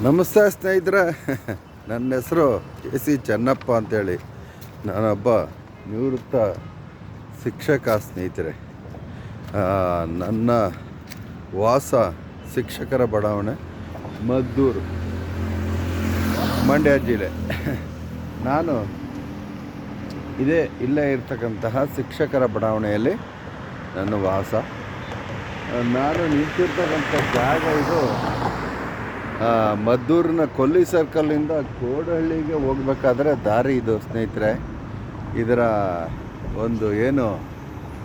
ನಮಸ್ತೆ ಸ್ನೇಹಿತರೆ. ನನ್ನ ಹೆಸರು ಕೆ.ಸಿ. ಚೆನ್ನಪ್ಪ ಅಂತೇಳಿ. ನಾನೊಬ್ಬ ನಿವೃತ್ತ ಶಿಕ್ಷಕ ಸ್ನೇಹಿತರೆ. ನನ್ನ ವಾಸ ಶಿಕ್ಷಕರ ಬಡಾವಣೆ, ಮದ್ದೂರು, ಮಂಡ್ಯ ಜಿಲ್ಲೆ. ನಾನು ಇಲ್ಲೇ ಇರ್ತಕ್ಕಂತಹ ಶಿಕ್ಷಕರ ಬಡಾವಣೆಯಲ್ಲಿ ನನ್ನ ವಾಸ. ನಾನು ನಿಂತಿರ್ತಕ್ಕಂಥ ಜಾಗ ಇದು ಮದ್ದೂರಿನ ಕೊಲ್ಲಿ ಸರ್ಕಲ್ಲಿಂದ ಕೋಡಹಳ್ಳಿಗೆ ಹೋಗ್ಬೇಕಾದ್ರೆ ದಾರಿ ಇದು ಸ್ನೇಹಿತರೆ. ಇದರ ಒಂದು ಏನು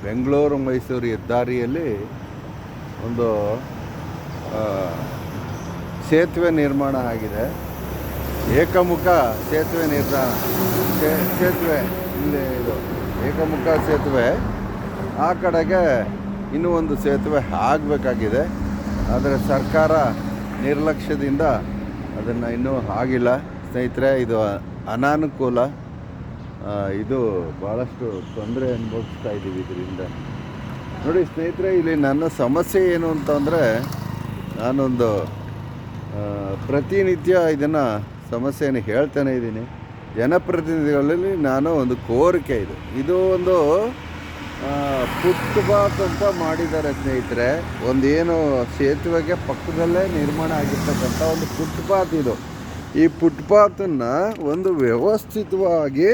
ಬೆಂಗಳೂರು ಮೈಸೂರು ಹೆದ್ದಾರಿಯಲ್ಲಿ ಒಂದು ಸೇತುವೆ ನಿರ್ಮಾಣ ಆಗಿದೆ. ಏಕಮುಖ ಸೇತುವೆ ಸೇತುವೆ ಇಲ್ಲಿ ಇದು ಏಕಮುಖ ಸೇತುವೆ. ಆ ಕಡೆಗೆ ಇನ್ನೂ ಒಂದು ಸೇತುವೆ ಆಗಬೇಕಾಗಿದೆ. ಆದರೆ ಸರ್ಕಾರ ನಿರ್ಲಕ್ಷ್ಯದಿಂದ ಅದನ್ನು ಇನ್ನೂ ಆಗಿಲ್ಲ ಸ್ನೇಹಿತರೆ. ಇದು ಅನಾನುಕೂಲ. ಇದು ಭಾಳಷ್ಟು ತೊಂದರೆ ಅನುಭವಿಸ್ತಾ ಇದ್ದೀವಿ ಇದರಿಂದ. ನೋಡಿ ಸ್ನೇಹಿತರೆ, ಇಲ್ಲಿ ನನ್ನ ಸಮಸ್ಯೆ ಏನು ಅಂತಂದರೆ, ನಾನೊಂದು ಪ್ರತಿನಿತ್ಯ ಇದನ್ನು ಸಮಸ್ಯೆಯನ್ನು ಹೇಳ್ತಾನೆ ಇದ್ದೀನಿ. ಜನಪ್ರತಿನಿಧಿಗಳಲ್ಲಿ ನಾನು ಒಂದು ಕೋರಿಕೆ ಇದು ಒಂದು ಫುಟ್ಪಾತ್ ಅಂತ ಮಾಡಿದ್ದಾರೆ ಸ್ನೇಹಿತರೆ. ಒಂದೇನು ಸೇತುವೆಗೆ ಪಕ್ಕದಲ್ಲೇ ನಿರ್ಮಾಣ ಆಗಿರ್ತಕ್ಕಂಥ ಒಂದು ಫುಟ್ಪಾತ್ ಇದು. ಈ ಫುಟ್ಪಾತನ್ನು ಒಂದು ವ್ಯವಸ್ಥಿತವಾಗಿ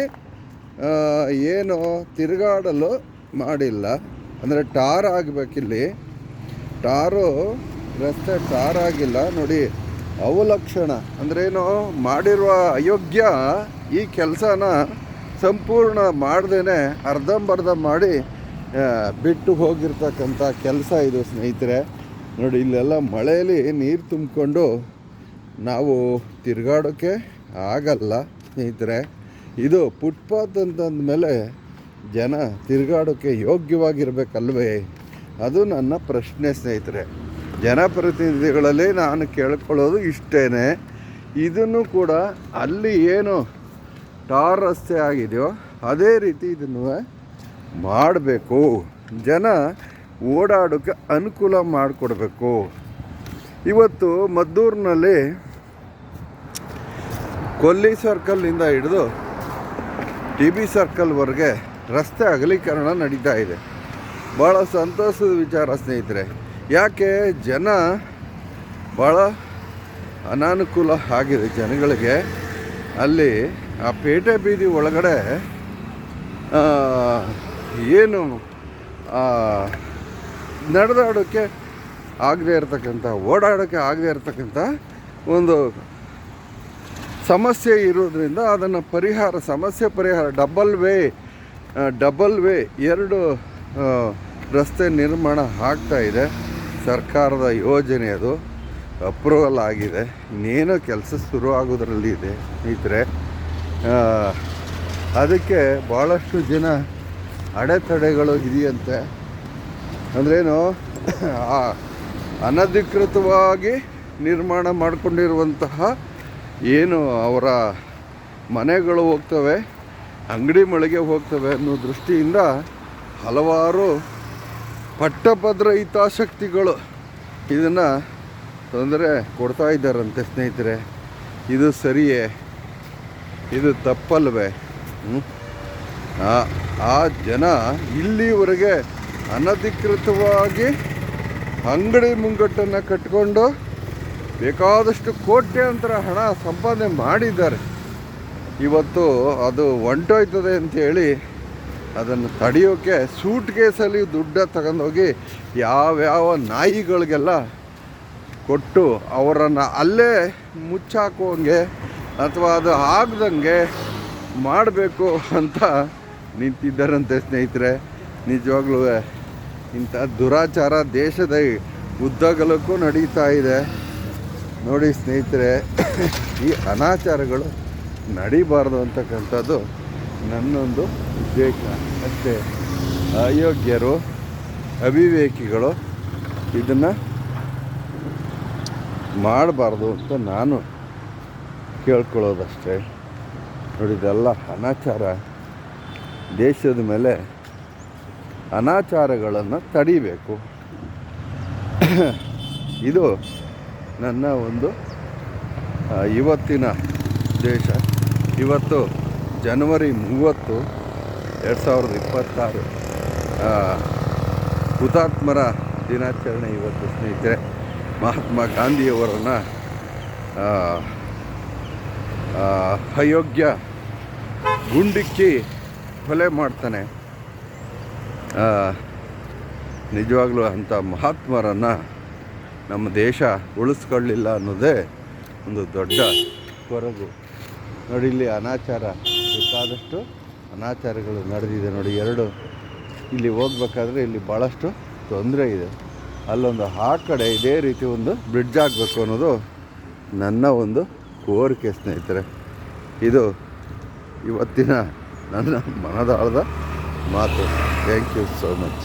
ಏನು ತಿರುಗಾಡಲು ಮಾಡಿಲ್ಲ. ಅಂದರೆ ಟಾರ್ ಆಗಬೇಕಿಲ್ಲಿ. ರಸ್ತೆ ಟಾರ್ ಆಗಿಲ್ಲ ನೋಡಿ. ಅವಲಕ್ಷಣ ಅಂದ್ರೇನು, ಮಾಡಿರುವ ಅಯೋಗ್ಯ ಈ ಕೆಲಸನ ಸಂಪೂರ್ಣ ಮಾಡ್ದೇ ಅರ್ಧಂಬರ್ಧ ಮಾಡಿ ಬಿಟ್ಟು ಹೋಗಿರ್ತಕ್ಕಂಥ ಕೆಲಸ ಇದು ಸ್ನೇಹಿತರೆ. ನೋಡಿ, ಇಲ್ಲೆಲ್ಲ ಮಳೆಯಲ್ಲಿ ನೀರು ತುಂಬಿಕೊಂಡು ನಾವು ತಿರುಗಾಡೋಕ್ಕೆ ಆಗಲ್ಲ ಸ್ನೇಹಿತರೆ. ಇದು ಫುಟ್ಪಾತ್ ಅಂತಂದಮೇಲೆ ಜನ ತಿರುಗಾಡೋಕ್ಕೆ ಯೋಗ್ಯವಾಗಿರಬೇಕಲ್ವೇ? ಅದು ನನ್ನ ಪ್ರಶ್ನೆ ಸ್ನೇಹಿತರೆ. ಜನಪ್ರತಿನಿಧಿಗಳಲ್ಲಿ ನಾನು ಕೇಳ್ಕೊಳ್ಳೋದು ಇಷ್ಟೇ. ಇದನ್ನು ಕೂಡ ಅಲ್ಲಿ ಏನು ಟಾರ್ ರಸ್ತೆ ಆಗಿದೆಯೋ ಅದೇ ರೀತಿ ಇದನ್ನು ಮಾಡಬೇಕು. ಜನ ಓಡಾಡೋಕ್ಕೆ ಅನುಕೂಲ ಮಾಡಿಕೊಡ್ಬೇಕು. ಇವತ್ತು ಮದ್ದೂರಿನಲ್ಲಿ ಕೊಲ್ಲಿ ಸರ್ಕಲ್ನಿಂದ ಹಿಡಿದು ಟಿ.ಬಿ. ಸರ್ಕಲ್ವರೆಗೆ ರಸ್ತೆ ಅಗಲೀಕರಣ ನಡೀತಾ ಇದೆ. ಭಾಳ ಸಂತೋಷದ ವಿಚಾರ ಸ್ನೇಹಿತರೆ. ಯಾಕೆ ಜನ ಭಾಳ ಅನಾನುಕೂಲ ಆಗಿದೆ ಜನಗಳಿಗೆ. ಅಲ್ಲಿ ಆ ಪೇಟೆ ಬೀದಿ ಒಳಗಡೆ ಏನು ನಡೆದಾಡೋಕ್ಕೆ ಆಗದೆ ಇರತಕ್ಕಂಥ, ಓಡಾಡೋಕ್ಕೆ ಆಗದೆ ಇರತಕ್ಕಂಥ ಒಂದು ಸಮಸ್ಯೆ ಇರೋದ್ರಿಂದ ಅದನ್ನು ಸಮಸ್ಯೆ ಪರಿಹಾರ ಡಬಲ್ ವೇ 2 ರಸ್ತೆ ನಿರ್ಮಾಣ ಆಗ್ತಾಯಿದೆ. ಸರ್ಕಾರದ ಯೋಜನೆ ಅದು ಅಪ್ರೂವಲ್ ಆಗಿದೆ. ಇನ್ನೇನೋ ಕೆಲಸ ಶುರು ಆಗೋದ್ರಲ್ಲಿ ಇದೆ ಸ್ನೇಹಿತರೆ. ಅದಕ್ಕೆ ಭಾಳಷ್ಟು ಜನ ಅಡೆತಡೆಗಳು ಇದೆಯಂತೆ. ಅಂದ್ರೇನು, ಅನಧಿಕೃತವಾಗಿ ನಿರ್ಮಾಣ ಮಾಡಿಕೊಂಡಿರುವಂತಹ ಏನು ಅವರ ಮನೆಗಳು ಹೋಗ್ತವೆ, ಅಂಗಡಿ ಮಳಿಗೆ ಹೋಗ್ತವೆ ಅನ್ನೋ ದೃಷ್ಟಿಯಿಂದ ಹಲವಾರು ಪಟ್ಟಭದ್ರ ಹಿತಾಸಕ್ತಿಗಳು ಇದನ್ನು ತೊಂದರೆ ಕೊಡ್ತಾ ಇದ್ದಾರಂತೆ ಸ್ನೇಹಿತರೆ. ಇದು ಸರಿಯೇ? ಇದು ತಪ್ಪಲ್ವೇ? ಆ ಜನ ಇಲ್ಲಿವರೆಗೆ ಅನಧಿಕೃತವಾಗಿ ಅಂಗಡಿ ಮುಂಗಟ್ಟನ್ನು ಕಟ್ಕೊಂಡು ಬೇಕಾದಷ್ಟು ಕೋಟ್ಯಾಂತರ ಹಣ ಸಂಪಾದನೆ ಮಾಡಿದ್ದಾರೆ. ಇವತ್ತು ಅದು ಹೊಂಟೋಯ್ತದೆ ಅಂಥೇಳಿ ಅದನ್ನು ತಡೆಯೋಕ್ಕೆ ಸೂಟ್ ಕೇಸಲ್ಲಿ ದುಡ್ಡು ತಗೊಂಡೋಗಿ ಯಾವ್ಯಾವ ನಾಯಿಗಳಿಗೆಲ್ಲ ಕೊಟ್ಟು ಅವರನ್ನು ಅಲ್ಲೇ ಮುಚ್ಚಾಕೋಂಗೆ ಅಥವಾ ಅದು ಆಗದಂಗೆ ಮಾಡಬೇಕು ಅಂತ ನಿಂತಿದ್ದಾರಂತೆ ಸ್ನೇಹಿತರೆ. ನಿಜವಾಗ್ಲೂ ಇಂಥ ದುರಾಚಾರ ದೇಶದ ಉದ್ದಗಲಕ್ಕೂ ನಡೀತಾ ಇದೆ ನೋಡಿ ಸ್ನೇಹಿತರೆ. ಈ ಅನಾಚಾರಗಳು ನಡೀಬಾರ್ದು ಅಂತಕ್ಕಂಥದ್ದು ನನ್ನೊಂದು ಉದ್ದೇಶ ಅಷ್ಟೇ. ಅಯೋಗ್ಯರು, ಅವಿವೇಕಿಗಳು ಇದನ್ನು ಮಾಡಬಾರ್ದು ಅಂತ ನಾನು ಕೇಳ್ಕೊಳ್ಳೋದಷ್ಟೇ. ನೋಡಿದೆಲ್ಲ ಅನಾಚಾರ. ದೇಶದ ಮೇಲೆ ಅನಾಚಾರಗಳನ್ನು ತಡಿಬೇಕು. ಇದು ನನ್ನ ಒಂದು ಇವತ್ತಿನ ದೇಶ. ಇವತ್ತು ಜನವರಿ 30, 2026 ಹುತಾತ್ಮರ ದಿನಾಚರಣೆ ಇವತ್ತು ಸ್ನೇಹಿತರೆ. ಮಹಾತ್ಮ ಗಾಂಧಿಯವರನ್ನು ಅಯೋಗ್ಯ ಗುಂಡಿಕ್ಕಿ ಕೊಲೆ ಮಾಡ್ತಾನೆ. ನಿಜವಾಗ್ಲೂ ಅಂಥ ಮಹಾತ್ಮರನ್ನು ನಮ್ಮ ದೇಶ ಉಳಿಸ್ಕೊಳ್ಳಿಲ್ಲ ಅನ್ನೋದೇ ಒಂದು ದೊಡ್ಡ ಕೊರಗು. ನೋಡಿ, ಇಲ್ಲಿ ಅನಾಚಾರ, ಬೇಕಾದಷ್ಟು ಅನಾಚಾರಗಳು ನಡೆದಿದೆ ನೋಡಿ. ಇಲ್ಲಿ ಹೋಗ್ಬೇಕಾದ್ರೆ ಇಲ್ಲಿ ಭಾಳಷ್ಟು ತೊಂದರೆ ಇದೆ. ಅಲ್ಲೊಂದು ಆ ಕಡೆ ಇದೇ ರೀತಿ ಒಂದು ಬ್ರಿಡ್ಜ್ ಆಗಬೇಕು ಅನ್ನೋದು ನನ್ನ ಒಂದು ಕೋರಿಕೆ ಸ್ನೇಹಿತರೆ. ಇದು ಇವತ್ತಿನ ನನ್ನ ಮನದಾಳದ ಮಾತು. Thank you so much.